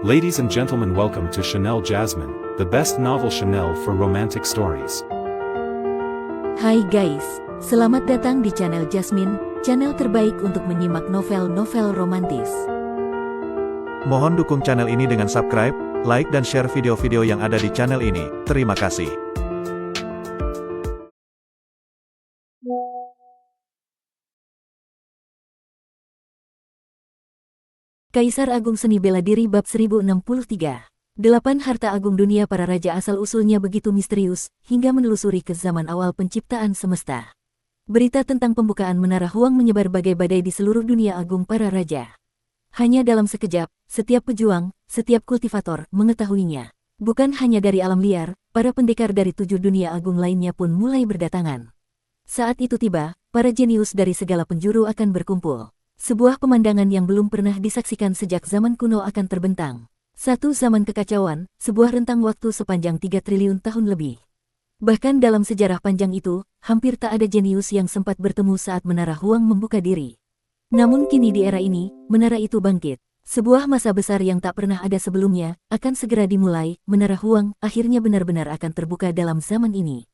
Ladies and gentlemen, welcome to Chanel Jasmine, the best novel Chanel for romantic stories. Hai guys, selamat datang di channel Jasmine, channel terbaik untuk menyimak novel-novel romantis. Mohon dukung channel ini dengan subscribe, like dan share video-video yang ada di channel ini. Terima kasih. Kaisar Agung Seni Bela Diri Bab 1063. 8 Harta Agung Dunia. Para raja asal-usulnya begitu misterius, hingga menelusuri ke zaman awal penciptaan semesta. Berita tentang pembukaan Menara Huang menyebar bagai badai di seluruh dunia agung para raja. Hanya dalam sekejap, setiap pejuang, setiap kultivator mengetahuinya. Bukan hanya dari alam liar, para pendekar dari 7 dunia agung lainnya pun mulai berdatangan. Saat itu tiba, para jenius dari segala penjuru akan berkumpul. Sebuah pemandangan yang belum pernah disaksikan sejak zaman kuno akan terbentang. Satu zaman kekacauan, sebuah rentang waktu sepanjang 3 triliun tahun lebih. Bahkan dalam sejarah panjang itu, hampir tak ada jenius yang sempat bertemu saat Menara Huang membuka diri. Namun kini di era ini, menara itu bangkit. Sebuah masa besar yang tak pernah ada sebelumnya, akan segera dimulai. Menara Huang akhirnya benar-benar akan terbuka dalam zaman ini.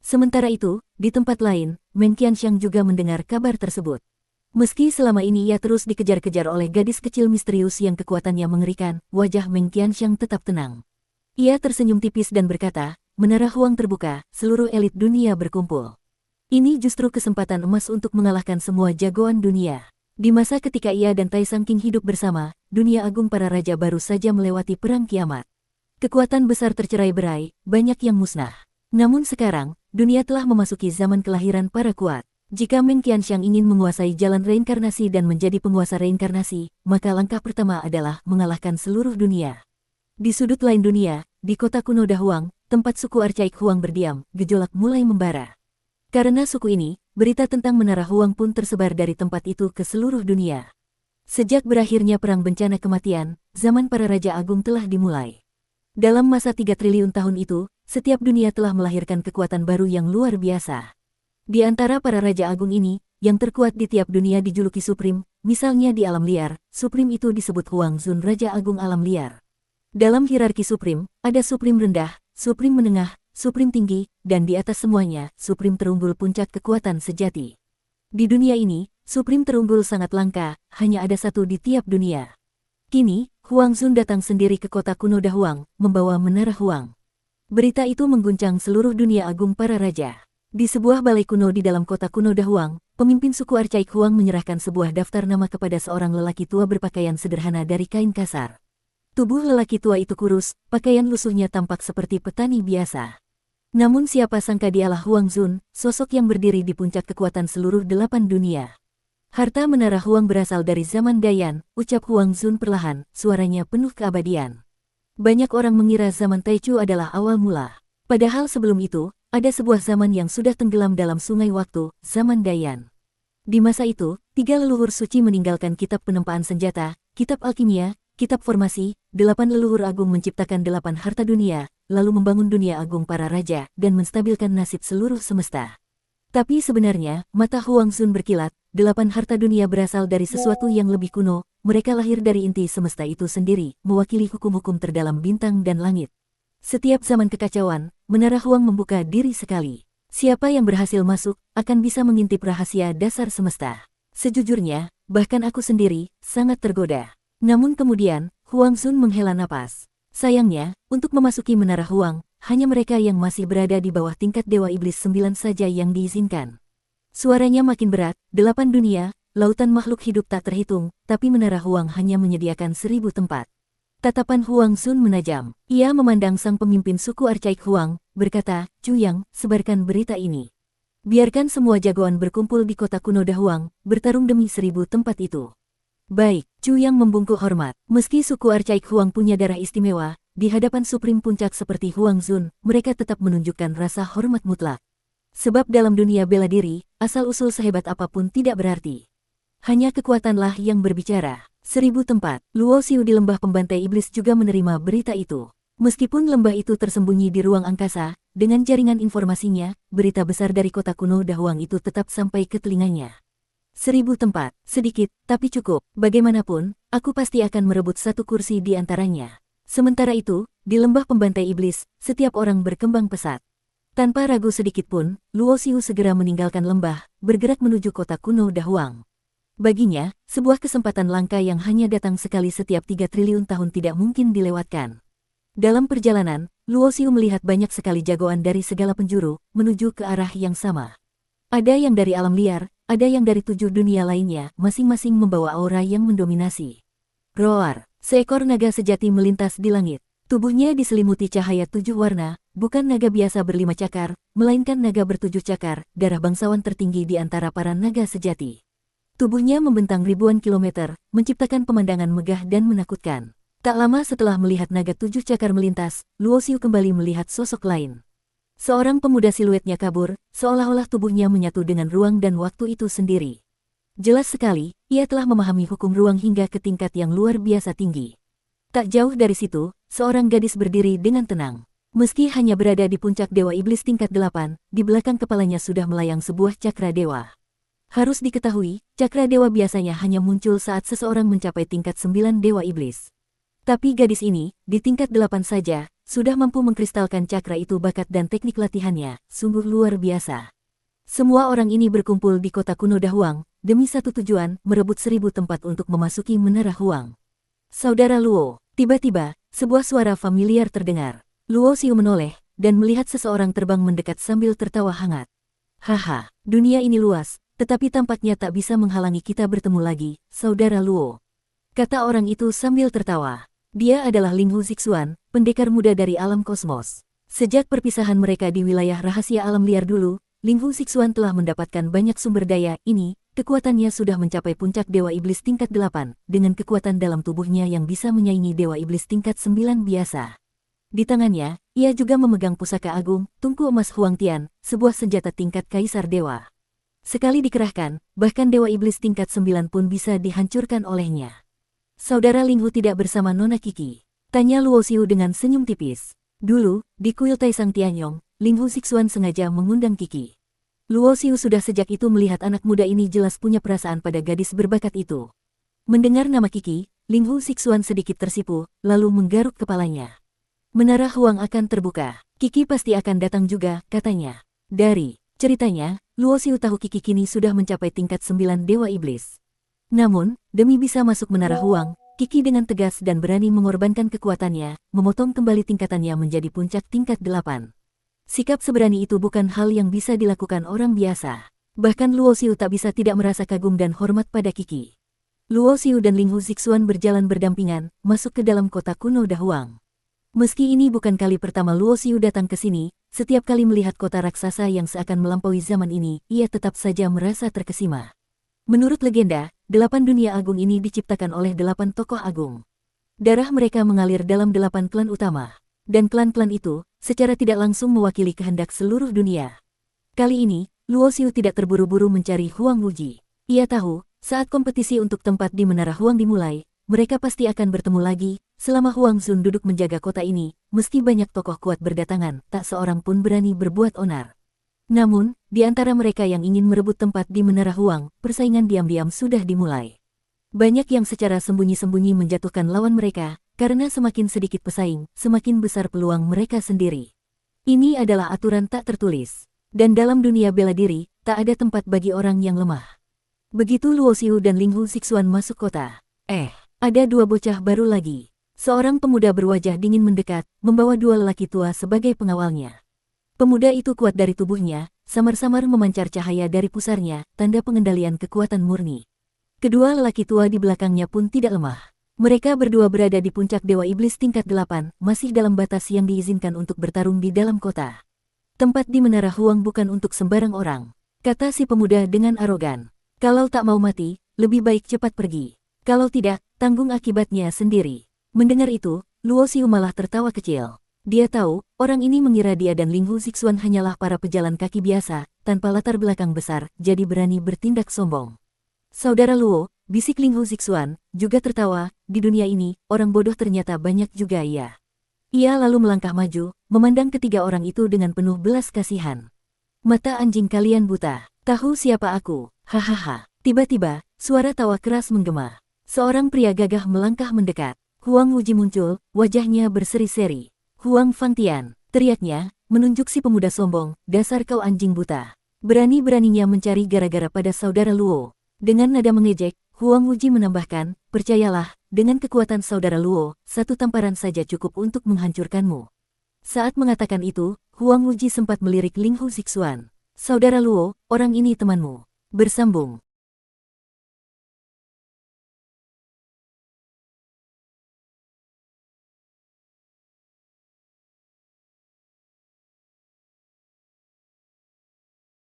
Sementara itu, di tempat lain, Meng Qianxiang juga mendengar kabar tersebut. Meski selama ini ia terus dikejar-kejar oleh gadis kecil misterius yang kekuatannya mengerikan, wajah Meng Qianxiang tetap tenang. Ia tersenyum tipis dan berkata, Menara Huang terbuka, seluruh elit dunia berkumpul. Ini justru kesempatan emas untuk mengalahkan semua jagoan dunia. Di masa ketika ia dan Taisang King hidup bersama, dunia agung para raja baru saja melewati perang kiamat. Kekuatan besar tercerai-berai, banyak yang musnah. Namun sekarang, dunia telah memasuki zaman kelahiran para kuat. Jika Meng Qianxiang ingin menguasai jalan reinkarnasi dan menjadi penguasa reinkarnasi, maka langkah pertama adalah mengalahkan seluruh dunia. Di sudut lain dunia, di kota kuno Dahuang, tempat suku arcaik Huang berdiam, gejolak mulai membara. Karena suku ini, berita tentang Menara Huang pun tersebar dari tempat itu ke seluruh dunia. Sejak berakhirnya perang bencana kematian, zaman para raja agung telah dimulai. Dalam masa 3 triliun tahun itu, setiap dunia telah melahirkan kekuatan baru yang luar biasa. Di antara para raja agung ini, yang terkuat di tiap dunia dijuluki Supreme, misalnya di alam liar, Supreme itu disebut Huang Zun, Raja Agung Alam Liar. Dalam hierarki Supreme, ada Supreme rendah, Supreme menengah, Supreme tinggi, dan di atas semuanya, Supreme terunggul puncak kekuatan sejati. Di dunia ini, Supreme terunggul sangat langka, hanya ada satu di tiap dunia. Kini, Huang Zun datang sendiri ke kota kuno Dahuang, membawa Menara Huang. Berita itu mengguncang seluruh dunia agung para raja. Di sebuah balai kuno di dalam kota kuno Dahuang, pemimpin suku arcaik Huang menyerahkan sebuah daftar nama kepada seorang lelaki tua berpakaian sederhana dari kain kasar. Tubuh lelaki tua itu kurus, pakaian lusuhnya tampak seperti petani biasa. Namun siapa sangka dialah Huang Zun, sosok yang berdiri di puncak kekuatan seluruh 8 dunia. Harta Menara Huang berasal dari zaman Dayan, ucap Huang Zun perlahan, suaranya penuh keabadian. Banyak orang mengira zaman Taichu adalah awal mula. Padahal sebelum itu, ada sebuah zaman yang sudah tenggelam dalam sungai waktu, zaman Dayan. Di masa itu, 3 leluhur suci meninggalkan kitab penempaan senjata, kitab alkimia, kitab formasi, 8 leluhur agung menciptakan 8 harta dunia, lalu membangun dunia agung para raja, dan menstabilkan nasib seluruh semesta. Tapi sebenarnya, mata Huang Zun berkilat, 8 harta dunia berasal dari sesuatu yang lebih kuno, mereka lahir dari inti semesta itu sendiri, mewakili hukum-hukum terdalam bintang dan langit. Setiap zaman kekacauan, Menara Huang membuka diri sekali. Siapa yang berhasil masuk, akan bisa mengintip rahasia dasar semesta. Sejujurnya, bahkan aku sendiri, sangat tergoda. Namun kemudian, Huang Zun menghela napas. Sayangnya, untuk memasuki Menara Huang, hanya mereka yang masih berada di bawah tingkat Dewa Iblis 9 saja yang diizinkan. Suaranya makin berat, 8 dunia, lautan makhluk hidup tak terhitung, tapi Menara Huang hanya menyediakan 1000 tempat. Tatapan Huang Zun menajam. Ia memandang sang pemimpin suku arcaik Huang, berkata, Cuyang, sebarkan berita ini. Biarkan semua jagoan berkumpul di kota kuno Dahuang, bertarung demi 1000 tempat itu. Baik, Cuyang membungkuk hormat. Meski suku arcaik Huang punya darah istimewa, di hadapan Supreme puncak seperti Huang Zun, mereka tetap menunjukkan rasa hormat mutlak. Sebab dalam dunia bela diri, asal-usul sehebat apapun tidak berarti. Hanya kekuatanlah yang berbicara. 1000 tempat, Luo Xiu di lembah pembantai iblis juga menerima berita itu. Meskipun lembah itu tersembunyi di ruang angkasa, dengan jaringan informasinya, berita besar dari kota kuno Dahuang itu tetap sampai ke telinganya. 1000 tempat, sedikit, tapi cukup. Bagaimanapun, aku pasti akan merebut satu kursi di antaranya. Sementara itu, di lembah pembantai iblis, setiap orang berkembang pesat. Tanpa ragu sedikit pun, Luo Xiu segera meninggalkan lembah, bergerak menuju kota kuno Dahuang. Baginya, sebuah kesempatan langka yang hanya datang sekali setiap 3 triliun tahun tidak mungkin dilewatkan. Dalam perjalanan, Luo Xiu melihat banyak sekali jagoan dari segala penjuru, menuju ke arah yang sama. Ada yang dari alam liar, ada yang dari 7 dunia lainnya, masing-masing membawa aura yang mendominasi. Roar, seekor naga sejati melintas di langit. Tubuhnya diselimuti cahaya 7 warna, bukan naga biasa ber5 cakar, melainkan naga ber7 cakar, darah bangsawan tertinggi di antara para naga sejati. Tubuhnya membentang ribuan kilometer, menciptakan pemandangan megah dan menakutkan. Tak lama setelah melihat naga 7 cakar melintas, Luo Xiu kembali melihat sosok lain. Seorang pemuda siluetnya kabur, seolah-olah tubuhnya menyatu dengan ruang dan waktu itu sendiri. Jelas sekali, ia telah memahami hukum ruang hingga ke tingkat yang luar biasa tinggi. Tak jauh dari situ, seorang gadis berdiri dengan tenang. Meski hanya berada di puncak Dewa Iblis tingkat 8, di belakang kepalanya sudah melayang sebuah cakra dewa. Harus diketahui, cakra dewa biasanya hanya muncul saat seseorang mencapai tingkat 9 Dewa Iblis. Tapi gadis ini, di tingkat 8 saja, sudah mampu mengkristalkan cakra itu. Bakat dan teknik latihannya sungguh luar biasa. Semua orang ini berkumpul di kota kuno Dahuang, demi satu tujuan, merebut 1000 tempat untuk memasuki Menara Huang. Saudara Luo, tiba-tiba, sebuah suara familiar terdengar. Luo Xiu menoleh, dan melihat seseorang terbang mendekat sambil tertawa hangat. Haha, dunia ini luas, tetapi tampaknya tak bisa menghalangi kita bertemu lagi, Saudara Luo. Kata orang itu sambil tertawa. Dia adalah Ling Hu Zixuan, pendekar muda dari alam kosmos. Sejak perpisahan mereka di wilayah rahasia alam liar dulu, Ling Hu Zixuan telah mendapatkan banyak sumber daya. Ini, kekuatannya sudah mencapai puncak Dewa Iblis tingkat 8, dengan kekuatan dalam tubuhnya yang bisa menyaingi Dewa Iblis tingkat 9 biasa. Di tangannya, ia juga memegang pusaka agung, tungku emas Huangtian, sebuah senjata tingkat Kaisar Dewa. Sekali dikerahkan, bahkan Dewa Iblis tingkat 9 pun bisa dihancurkan olehnya. Saudara Ling Hu tidak bersama Nona Kiki? Tanya Luo Xiu dengan senyum tipis. Dulu, di kuil Taisang Tianyong, Ling Hu Zixuan sengaja mengundang Kiki. Luo Xiu sudah sejak itu melihat anak muda ini jelas punya perasaan pada gadis berbakat itu. Mendengar nama Kiki, Ling Hu Zixuan sedikit tersipu, lalu menggaruk kepalanya. Menara Huang akan terbuka. Kiki pasti akan datang juga, katanya. Dari ceritanya, Luo Xiu tahu Kiki kini sudah mencapai tingkat 9 Dewa Iblis. Namun, demi bisa masuk Menara Huang, Kiki dengan tegas dan berani mengorbankan kekuatannya, memotong kembali tingkatannya menjadi puncak tingkat 8. Sikap seberani itu bukan hal yang bisa dilakukan orang biasa. Bahkan Luo Xiu tak bisa tidak merasa kagum dan hormat pada Kiki. Luo Xiu dan Ling Hu Zixuan berjalan berdampingan, masuk ke dalam kota kuno Dahuang. Meski ini bukan kali pertama Luo Xiu datang ke sini, setiap kali melihat kota raksasa yang seakan melampaui zaman ini, ia tetap saja merasa terkesima. Menurut legenda, 8 dunia agung ini diciptakan oleh 8 tokoh agung. Darah mereka mengalir dalam 8 klan utama. Dan klan-klan itu, secara tidak langsung mewakili kehendak seluruh dunia. Kali ini, Luo Xiu tidak terburu-buru mencari Huang Wuji. Ia tahu, saat kompetisi untuk tempat di Menara Huang dimulai, mereka pasti akan bertemu lagi. Selama Huang Zun duduk menjaga kota ini, meski banyak tokoh kuat berdatangan, tak seorang pun berani berbuat onar. Namun, di antara mereka yang ingin merebut tempat di Menara Huang, persaingan diam-diam sudah dimulai. Banyak yang secara sembunyi-sembunyi menjatuhkan lawan mereka, karena semakin sedikit pesaing, semakin besar peluang mereka sendiri. Ini adalah aturan tak tertulis. Dan dalam dunia bela diri, tak ada tempat bagi orang yang lemah. Begitu Luo Xiu dan Ling Hu Zixuan masuk kota. Ada 2 bocah baru lagi. Seorang pemuda berwajah dingin mendekat, membawa 2 lelaki tua sebagai pengawalnya. Pemuda itu kuat dari tubuhnya, samar-samar memancar cahaya dari pusarnya, tanda pengendalian kekuatan murni. Kedua lelaki tua di belakangnya pun tidak lemah. Mereka berdua berada di puncak Dewa Iblis tingkat 8, masih dalam batas yang diizinkan untuk bertarung di dalam kota. Tempat di Menara Huang bukan untuk sembarang orang, kata si pemuda dengan arogan. Kalau tak mau mati, lebih baik cepat pergi. Kalau tidak, tanggung akibatnya sendiri. Mendengar itu, Luo Xiu malah tertawa kecil. Dia tahu, orang ini mengira dia dan Ling Hu Zixuan hanyalah para pejalan kaki biasa, tanpa latar belakang besar, jadi berani bertindak sombong. Saudara Luo, bisik Ling Hu Zixuan, juga tertawa, di dunia ini, orang bodoh ternyata banyak juga ya. Ia lalu melangkah maju, memandang ketiga orang itu dengan penuh belas kasihan. Mata anjing kalian buta, tahu siapa aku, hahaha. Tiba-tiba, suara tawa keras menggema. Seorang pria gagah melangkah mendekat. Huang Wuji muncul, wajahnya berseri-seri. Huang Fangtian, teriaknya, menunjuk si pemuda sombong, dasar kau anjing buta. Berani-beraninya mencari gara-gara pada saudara Luo. Dengan nada mengejek, Huang Wuji menambahkan, percayalah, dengan kekuatan saudara Luo, satu tamparan saja cukup untuk menghancurkanmu. Saat mengatakan itu, Huang Wuji sempat melirik Ling Hu Zixuan. Saudara Luo, orang ini temanmu. Bersambung.